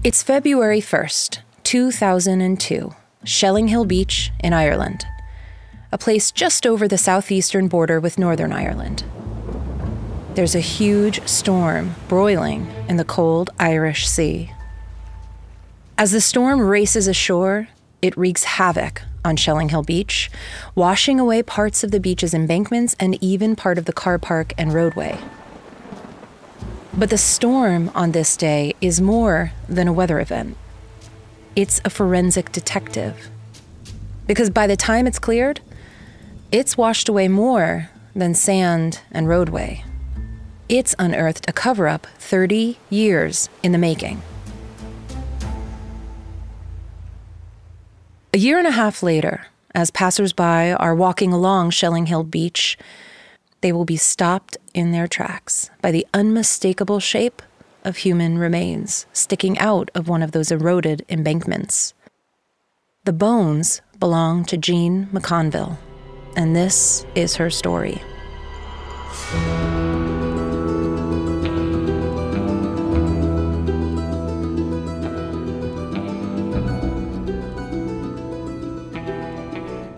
It's February 1st, 2002, Shelling Hill Beach in Ireland, a place just over the southeastern border with Northern Ireland. There's a huge storm broiling in the cold Irish Sea. As the storm races ashore, it wreaks havoc on Shelling Hill Beach, washing away parts of the beach's embankments and even part of the car park and roadway. But the storm on this day is more than a weather event. It's a forensic detective. Because by the time it's cleared, it's washed away more than sand and roadway. It's unearthed a cover-up 30 years in the making. A year and a half later, as passersby are walking along Shelling Hill Beach, they will be stopped in their tracks by the unmistakable shape of human remains sticking out of one of those eroded embankments. The bones belong to Jean McConville, and this is her story.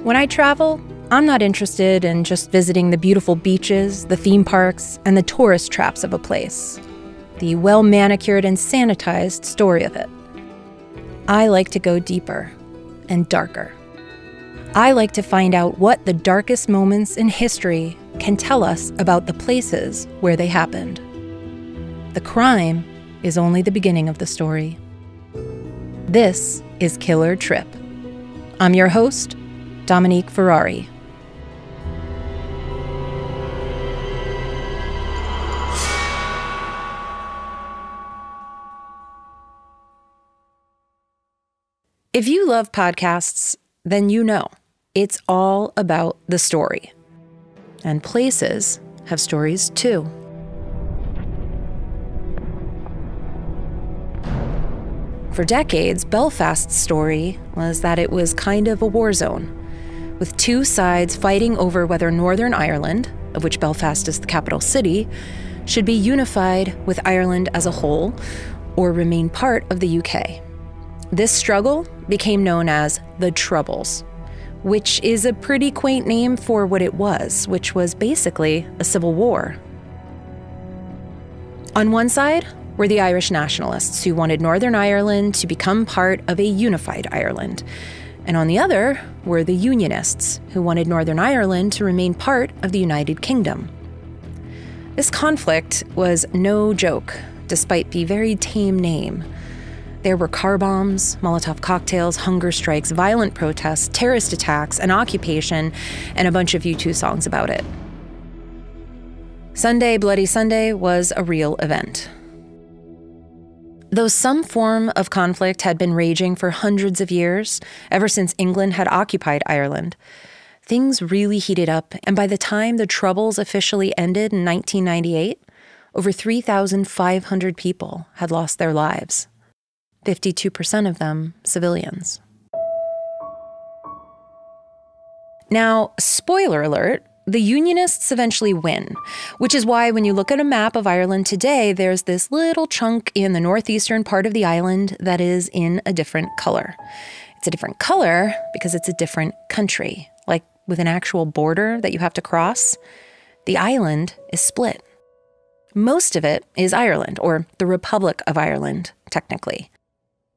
When I travel, I'm not interested in just visiting the beautiful beaches, the theme parks, and the tourist traps of a place, the well-manicured and sanitized story of it. I like to go deeper and darker. I like to find out what the darkest moments in history can tell us about the places where they happened. The crime is only the beginning of the story. This is Killer Trip. I'm your host, Dominique Ferrari. If you love podcasts, then you know it's all about the story. And places have stories too. For decades, Belfast's story was that it was kind of a war zone, with two sides fighting over whether Northern Ireland, of which Belfast is the capital city, should be unified with Ireland as a whole or remain part of the UK. This struggle became known as the Troubles, which is a pretty quaint name for what it was, which was basically a civil war. On one side were the Irish nationalists who wanted Northern Ireland to become part of a unified Ireland. And on the other were the Unionists, who wanted Northern Ireland to remain part of the United Kingdom. This conflict was no joke, despite the very tame name. There were car bombs, Molotov cocktails, hunger strikes, violent protests, terrorist attacks, an occupation, and a bunch of U2 songs about it. Sunday, Bloody Sunday was a real event. Though some form of conflict had been raging for hundreds of years, ever since England had occupied Ireland, things really heated up, and by the time the Troubles officially ended in 1998, over 3,500 people had lost their lives. 52% of them civilians. Now, spoiler alert, the Unionists eventually win, which is why when you look at a map of Ireland today, there's this little chunk in the northeastern part of the island that is in a different color. It's a different color because it's a different country, like with an actual border that you have to cross. The island is split. Most of it is Ireland, or the Republic of Ireland, technically.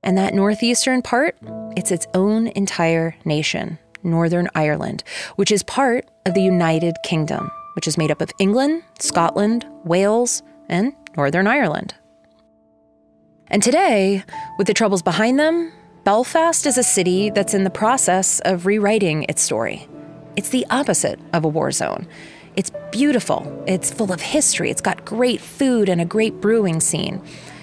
And that northeastern part, it's its own entire nation, Northern Ireland, which is part of the United Kingdom, which is made up of England, Scotland, Wales, and Northern Ireland. And today, with the Troubles behind them, Belfast is a city that's in the process of rewriting its story. It's the opposite of a war zone. It's beautiful, it's full of history, it's got great food and a great brewing scene.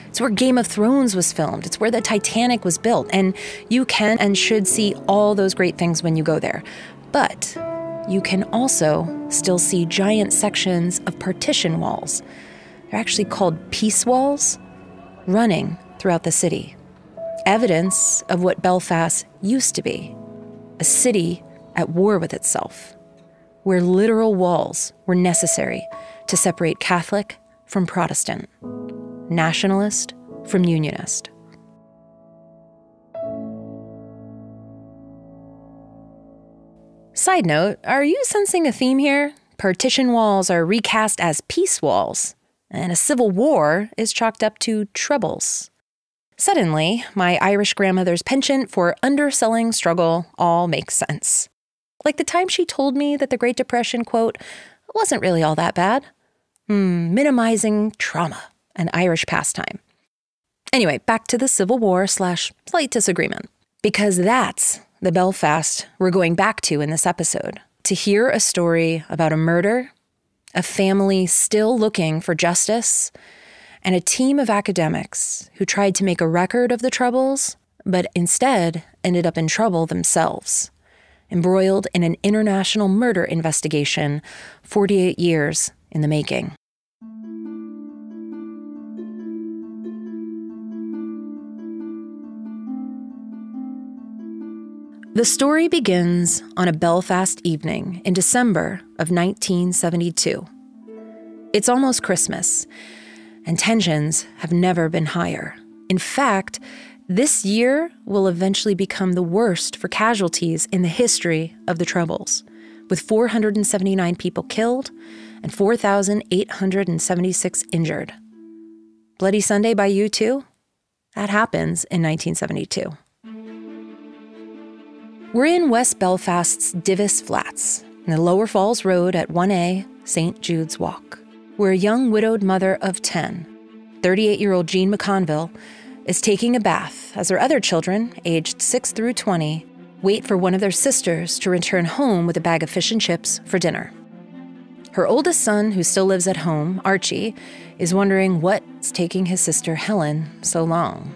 It's where Game of Thrones was filmed. It's where the Titanic was built. And you can and should see all those great things when you go there. But you can also still see giant sections of partition walls. They're actually called peace walls, running throughout the city. Evidence of what Belfast used to be, a city at war with itself, where literal walls were necessary to separate Catholic from Protestant, nationalist from unionist. Side note, are you sensing a theme here? Partition walls are recast as peace walls, and a civil war is chalked up to troubles. Suddenly, my Irish grandmother's penchant for underselling struggle all makes sense. Like the time she told me that the Great Depression, quote, wasn't really all that bad. Minimizing trauma, an Irish pastime. Anyway, back to the Civil War / slight disagreement. Because that's the Belfast we're going back to in this episode, to hear a story about a murder, a family still looking for justice, and a team of academics who tried to make a record of the Troubles, but instead ended up in trouble themselves, embroiled in an international murder investigation 48 years in the making. The story begins on a Belfast evening in December of 1972. It's almost Christmas, and tensions have never been higher. In fact, this year will eventually become the worst for casualties in the history of the Troubles, with 479 people killed and 4,876 injured. Bloody Sunday by you too? That happens in 1972. We're in West Belfast's Divis Flats, in the Lower Falls Road at 1A St. Jude's Walk, where a young widowed mother of 10, 38-year-old Jean McConville, is taking a bath as her other children, aged 6 through 20, wait for one of their sisters to return home with a bag of fish and chips for dinner. Her oldest son, who still lives at home, Archie, is wondering what's taking his sister Helen so long.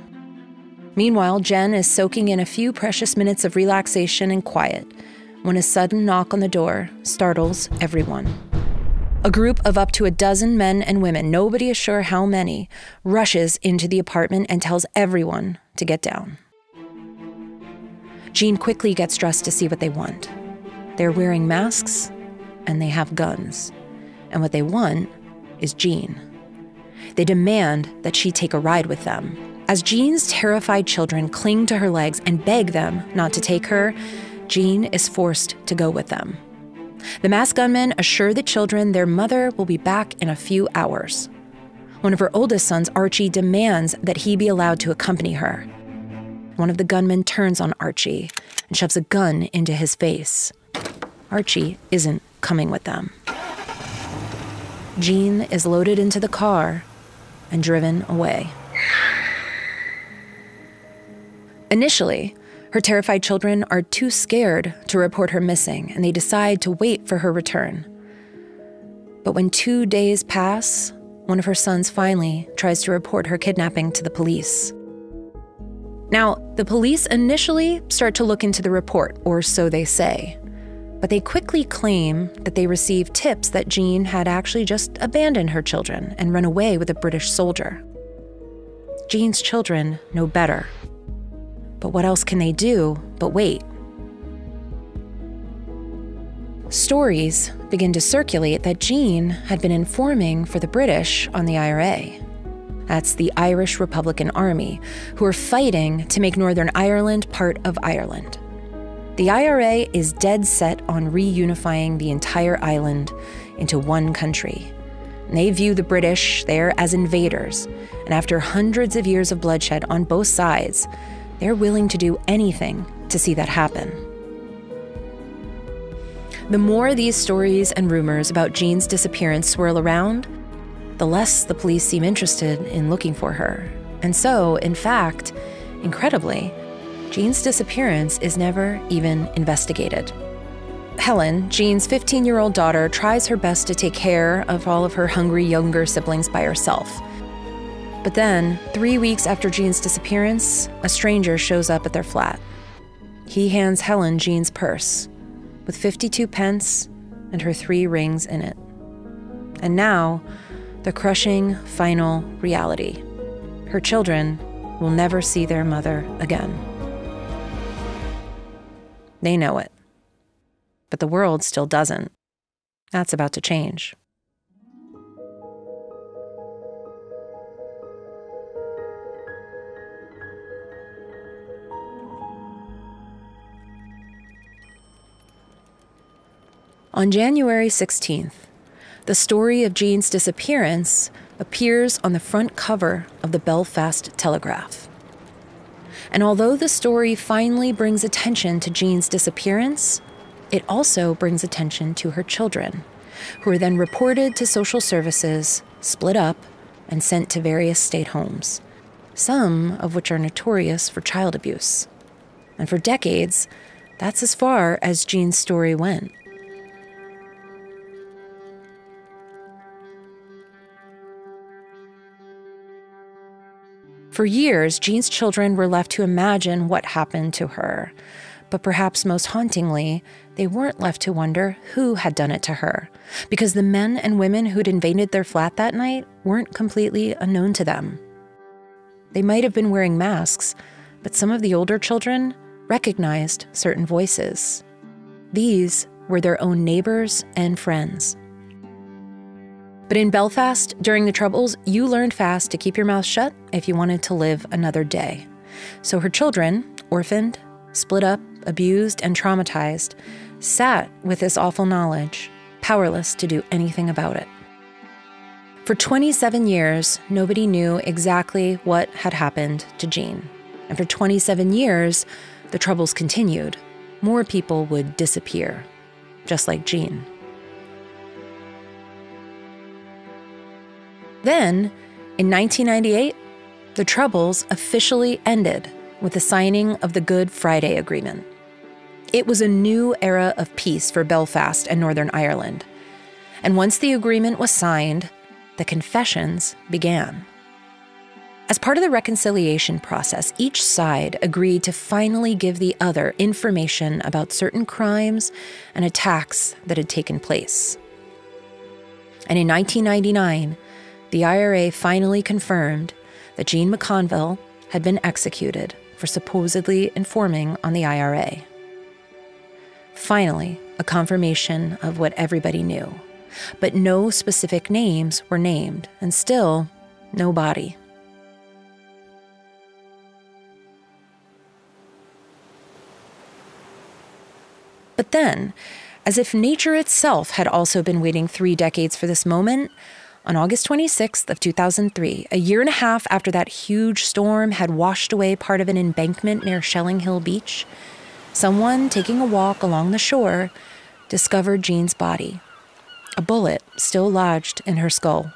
Meanwhile, Jen is soaking in a few precious minutes of relaxation and quiet when a sudden knock on the door startles everyone. A group of up to a dozen men and women, nobody is sure how many, rushes into the apartment and tells everyone to get down. Jean quickly gets dressed to see what they want. They're wearing masks and they have guns. And what they want is Jean. They demand that she take a ride with them. As Jean's terrified children cling to her legs and beg them not to take her, Jean is forced to go with them. The masked gunmen assure the children their mother will be back in a few hours. One of her oldest sons, Archie, demands that he be allowed to accompany her. One of the gunmen turns on Archie and shoves a gun into his face. Archie isn't coming with them. Jean is loaded into the car and driven away. Initially, her terrified children are too scared to report her missing, and they decide to wait for her return. But when 2 days pass, one of her sons finally tries to report her kidnapping to the police. Now, the police initially start to look into the report, or so they say, but they quickly claim that they received tips that Jean had actually just abandoned her children and run away with a British soldier. Jean's children know better. But what else can they do but wait? Stories begin to circulate that Jean had been informing for the British on the IRA. That's the Irish Republican Army, who are fighting to make Northern Ireland part of Ireland. The IRA is dead set on reunifying the entire island into one country. And they view the British there as invaders, and after hundreds of years of bloodshed on both sides, they're willing to do anything to see that happen. The more these stories and rumors about Jean's disappearance swirl around, the less the police seem interested in looking for her. And so, in fact, incredibly, Jean's disappearance is never even investigated. Helen, Jean's 15-year-old daughter, tries her best to take care of all of her hungry younger siblings by herself. But then, 3 weeks after Jean's disappearance, a stranger shows up at their flat. He hands Helen Jean's purse, with 52 pence and her 3 rings in it. And now, the crushing, final reality. Her children will never see their mother again. They know it. But the world still doesn't. That's about to change. On January 16th, the story of Jean's disappearance appears on the front cover of the Belfast Telegraph. And although the story finally brings attention to Jean's disappearance, it also brings attention to her children, who are then reported to social services, split up, and sent to various state homes, some of which are notorious for child abuse. And for decades, that's as far as Jean's story went. For years, Jean's children were left to imagine what happened to her. But perhaps most hauntingly, they weren't left to wonder who had done it to her, because the men and women who'd invaded their flat that night weren't completely unknown to them. They might have been wearing masks, but some of the older children recognized certain voices. These were their own neighbors and friends. But in Belfast, during the Troubles, you learned fast to keep your mouth shut if you wanted to live another day. So her children, orphaned, split up, abused, and traumatized, sat with this awful knowledge, powerless to do anything about it. For 27 years, nobody knew exactly what had happened to Jean. And for 27 years, the Troubles continued. More people would disappear, just like Jean. Then, in 1998, the Troubles officially ended with the signing of the Good Friday Agreement. It was a new era of peace for Belfast and Northern Ireland. And once the agreement was signed, the confessions began. As part of the reconciliation process, each side agreed to finally give the other information about certain crimes and attacks that had taken place. And in 1999, the IRA finally confirmed that Jean McConville had been executed for supposedly informing on the IRA. Finally, a confirmation of what everybody knew. But no specific names were named, and still, no body. But then, as if nature itself had also been waiting 3 decades for this moment, on August 26th of 2003, a year and a half after that huge storm had washed away part of an embankment near Shelling Hill Beach, someone taking a walk along the shore discovered Jean's body, a bullet still lodged in her skull.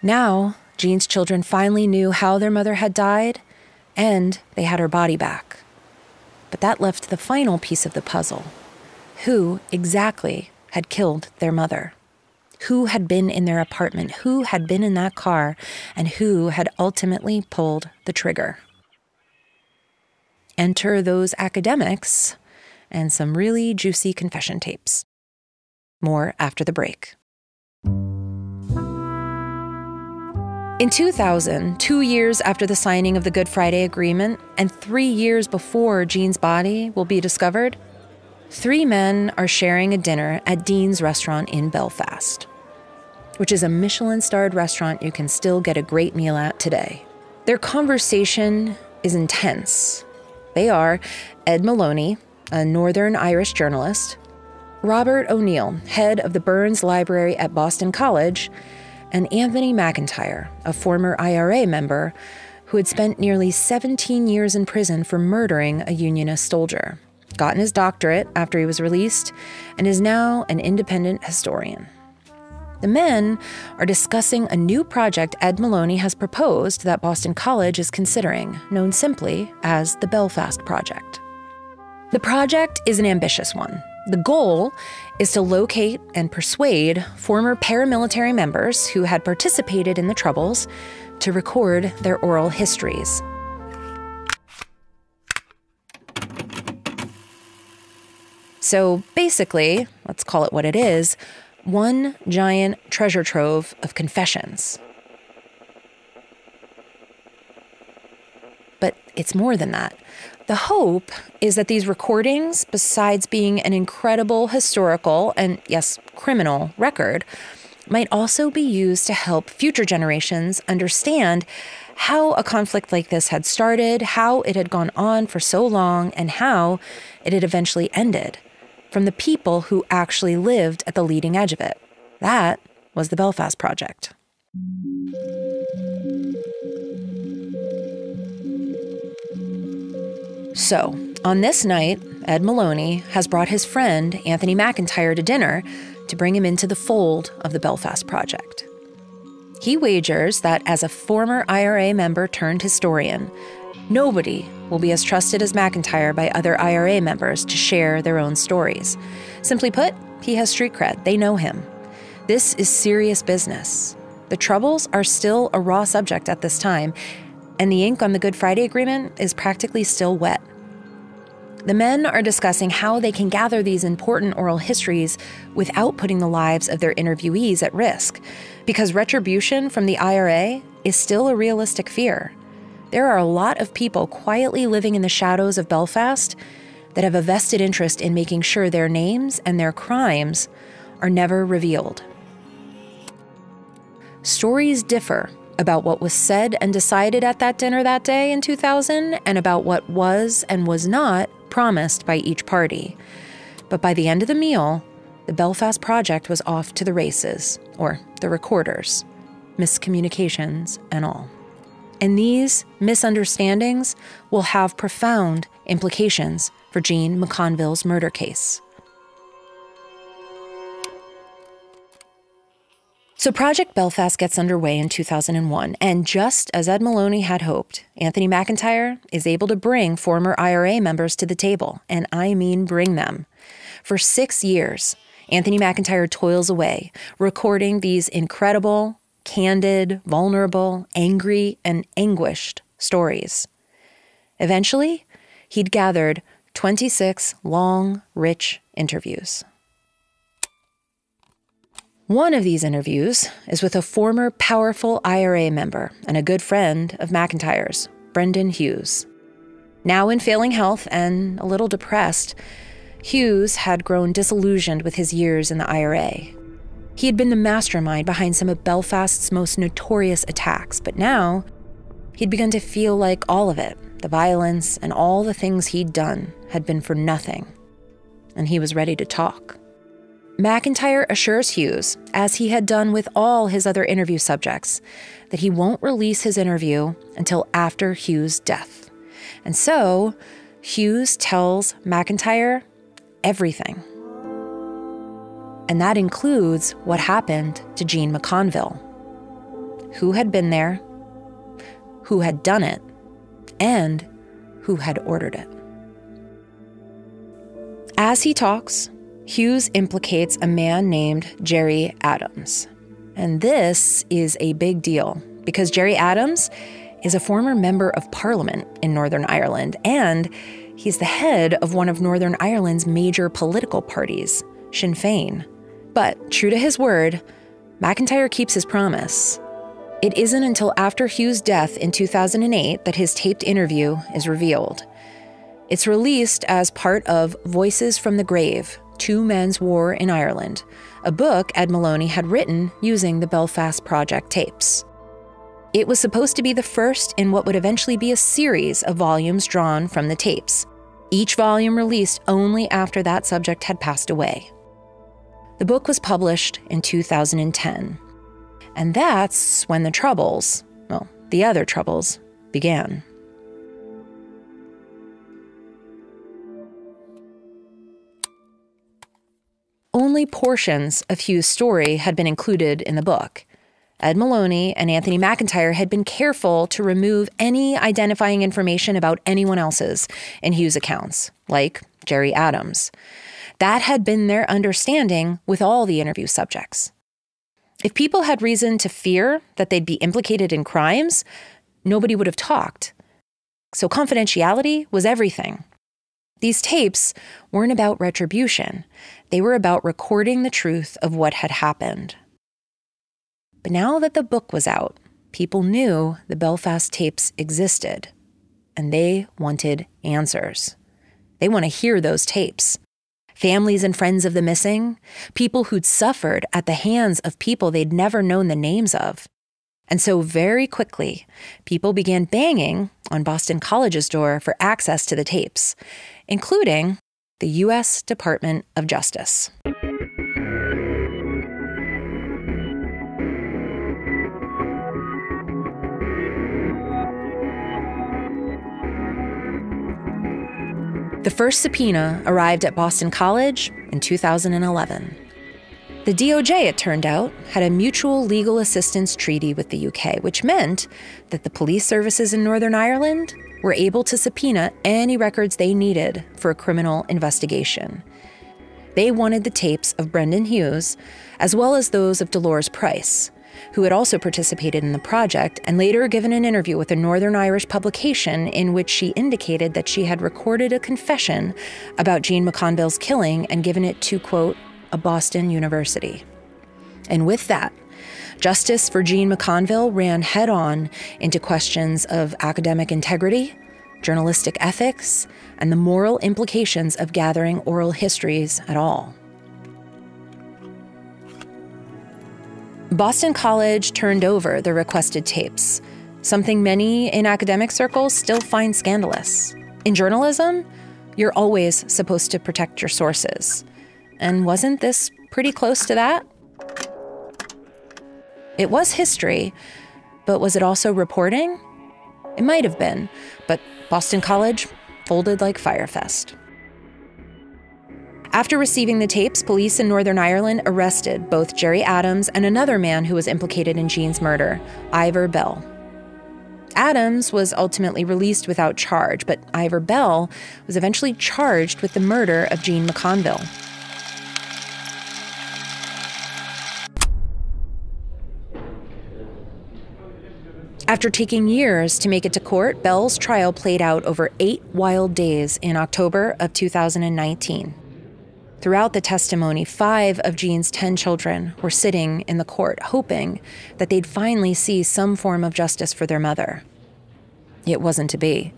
Now, Jean's children finally knew how their mother had died, and they had her body back. But that left the final piece of the puzzle. Who exactly had killed their mother? Who had been in their apartment? Who had been in that car? And who had ultimately pulled the trigger? Enter those academics and some really juicy confession tapes. More after the break. In 2000, 2 years after the signing of the Good Friday Agreement and 3 years before Jean's body will be discovered, 3 men are sharing a dinner at Dean's restaurant in Belfast, which is a Michelin-starred restaurant you can still get a great meal at today. Their conversation is intense. They are Ed Maloney, a Northern Irish journalist, Robert O'Neill, head of the Burns Library at Boston College, and Anthony McIntyre, a former IRA member who had spent nearly 17 years in prison for murdering a Unionist soldier, gotten his doctorate after he was released, and is now an independent historian. The men are discussing a new project Ed Maloney has proposed that Boston College is considering, known simply as the Belfast Project. The project is an ambitious one. The goal is to locate and persuade former paramilitary members who had participated in the Troubles to record their oral histories. So basically, let's call it what it is, one giant treasure trove of confessions. But it's more than that. The hope is that these recordings, besides being an incredible historical and, yes, criminal record, might also be used to help future generations understand how a conflict like this had started, how it had gone on for so long, and how it had eventually ended, from the people who actually lived at the leading edge of it. That was the Belfast Project. So, on this night, Ed Maloney has brought his friend Anthony McIntyre to dinner to bring him into the fold of the Belfast Project. He wagers that as a former IRA member turned historian, nobody will be as trusted as McIntyre by other IRA members to share their own stories. Simply put, he has street cred. They know him. This is serious business. The Troubles are still a raw subject at this time, and the ink on the Good Friday Agreement is practically still wet. The men are discussing how they can gather these important oral histories without putting the lives of their interviewees at risk, because retribution from the IRA is still a realistic fear. There are a lot of people quietly living in the shadows of Belfast that have a vested interest in making sure their names and their crimes are never revealed. Stories differ about what was said and decided at that dinner that day in 2000 and about what was and was not promised by each party. But by the end of the meal, the Belfast Project was off to the races, or the recorders, miscommunications and all. And these misunderstandings will have profound implications for Jean McConville's murder case. So Project Belfast gets underway in 2001, and just as Ed Maloney had hoped, Anthony McIntyre is able to bring former IRA members to the table, and I mean bring them. For 6 years, Anthony McIntyre toils away, recording these incredible, candid, vulnerable, angry, and anguished stories. Eventually, he'd gathered 26 long, rich interviews. One of these interviews is with a former powerful IRA member and a good friend of McIntyre's, Brendan Hughes. Now in failing health and a little depressed, Hughes had grown disillusioned with his years in the IRA. He had been the mastermind behind some of Belfast's most notorious attacks, but now he'd begun to feel like all of it, the violence and all the things he'd done, had been for nothing. And he was ready to talk. McIntyre assures Hughes, as he had done with all his other interview subjects, that he won't release his interview until after Hughes' death. And so, Hughes tells McIntyre everything. And that includes what happened to Jean McConville. Who had been there, who had done it, and who had ordered it. As he talks, Hughes implicates a man named Gerry Adams. And this is a big deal because Gerry Adams is a former member of Parliament in Northern Ireland, and he's the head of one of Northern Ireland's major political parties, Sinn Féin. But true to his word, McIntyre keeps his promise. It isn't until after Hughes' death in 2008 that his taped interview is revealed. It's released as part of Voices from the Grave, Two Men's War in Ireland, a book Ed Maloney had written using the Belfast Project tapes. It was supposed to be the first in what would eventually be a series of volumes drawn from the tapes, each volume released only after that subject had passed away. The book was published in 2010, and that's when the Troubles, well, the other Troubles, began. Only portions of Hughes' story had been included in the book. Ed Maloney and Anthony McIntyre had been careful to remove any identifying information about anyone else's in Hughes' accounts, like Gerry Adams. That had been their understanding with all the interview subjects. If people had reason to fear that they'd be implicated in crimes, nobody would have talked. So confidentiality was everything. These tapes weren't about retribution. They were about recording the truth of what had happened. But now that the book was out, people knew the Belfast tapes existed, and they wanted answers. They want to hear those tapes. families and friends of the missing, people who'd suffered at the hands of people they'd never known the names of. And so very quickly, people began banging on Boston College's door for access to the tapes, including the U.S. Department of Justice. The first subpoena arrived at Boston College in 2011. The DOJ, it turned out, had a mutual legal assistance treaty with the UK, which meant that the police services in Northern Ireland were able to subpoena any records they needed for a criminal investigation. They wanted the tapes of Brendan Hughes, as well as those of Dolores Price, who had also participated in the project and later given an interview with a Northern Irish publication in which she indicated that she had recorded a confession about Jean McConville's killing and given it to, quote, a Boston university. And with that, justice for Jean McConville ran head-on into questions of academic integrity, journalistic ethics, and the moral implications of gathering oral histories at all. Boston College turned over the requested tapes, something many in academic circles still find scandalous. In journalism, you're always supposed to protect your sources. And wasn't this pretty close to that? It was history, but was it also reporting? It might have been, but Boston College folded like Firefest. After receiving the tapes, police in Northern Ireland arrested both Gerry Adams and another man who was implicated in Jean's murder, Ivor Bell. Adams was ultimately released without charge, but Ivor Bell was eventually charged with the murder of Jean McConville. After taking years to make it to court, Bell's trial played out over 8 wild days in October of 2019. Throughout the testimony, 5 of Jean's 10 children were sitting in the court, hoping that they'd finally see some form of justice for their mother. It wasn't to be.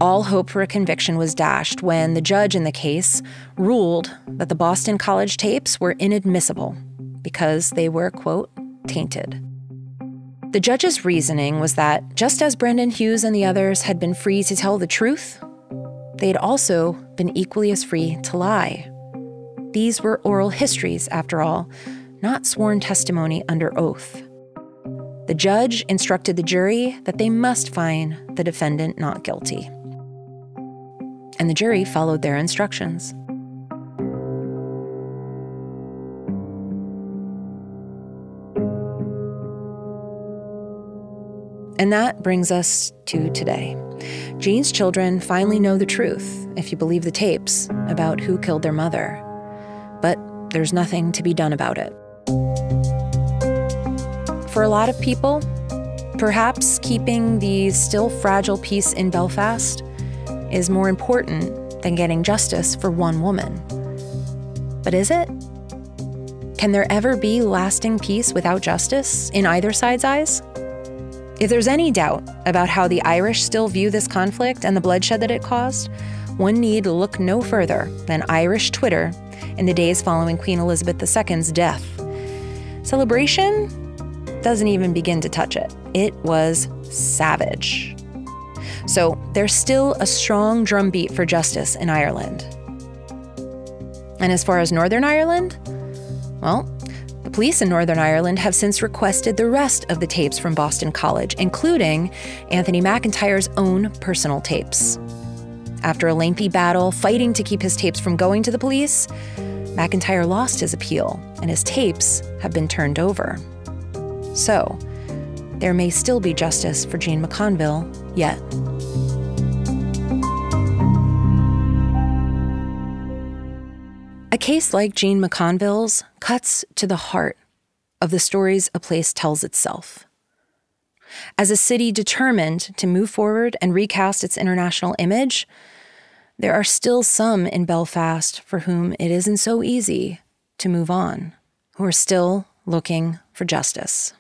All hope for a conviction was dashed when the judge in the case ruled that the Boston College tapes were inadmissible because they were, quote, tainted. The judge's reasoning was that just as Brendan Hughes and the others had been free to tell the truth, they'd also been equally as free to lie. These were oral histories, after all, not sworn testimony under oath. The judge instructed the jury that they must find the defendant not guilty. And the jury followed their instructions. And that brings us to today. Jean's children finally know the truth, if you believe the tapes, about who killed their mother. But there's nothing to be done about it. For a lot of people, perhaps keeping the still fragile peace in Belfast is more important than getting justice for one woman. But is it? Can there ever be lasting peace without justice in either side's eyes? If there's any doubt about how the Irish still view this conflict and the bloodshed that it caused, one need look no further than Irish Twitter in the days following Queen Elizabeth II's death. Celebration doesn't even begin to touch it. It was savage. So there's still a strong drumbeat for justice in Ireland. And as far as Northern Ireland, well, the police in Northern Ireland have since requested the rest of the tapes from Boston College, including Anthony McIntyre's own personal tapes. After a lengthy battle fighting to keep his tapes from going to the police, McIntyre lost his appeal, and his tapes have been turned over. So, there may still be justice for Jean McConville yet. A case like Jean McConville's cuts to the heart of the stories a place tells itself. As a city determined to move forward and recast its international image, there are still some in Belfast for whom it isn't so easy to move on, who are still looking for justice.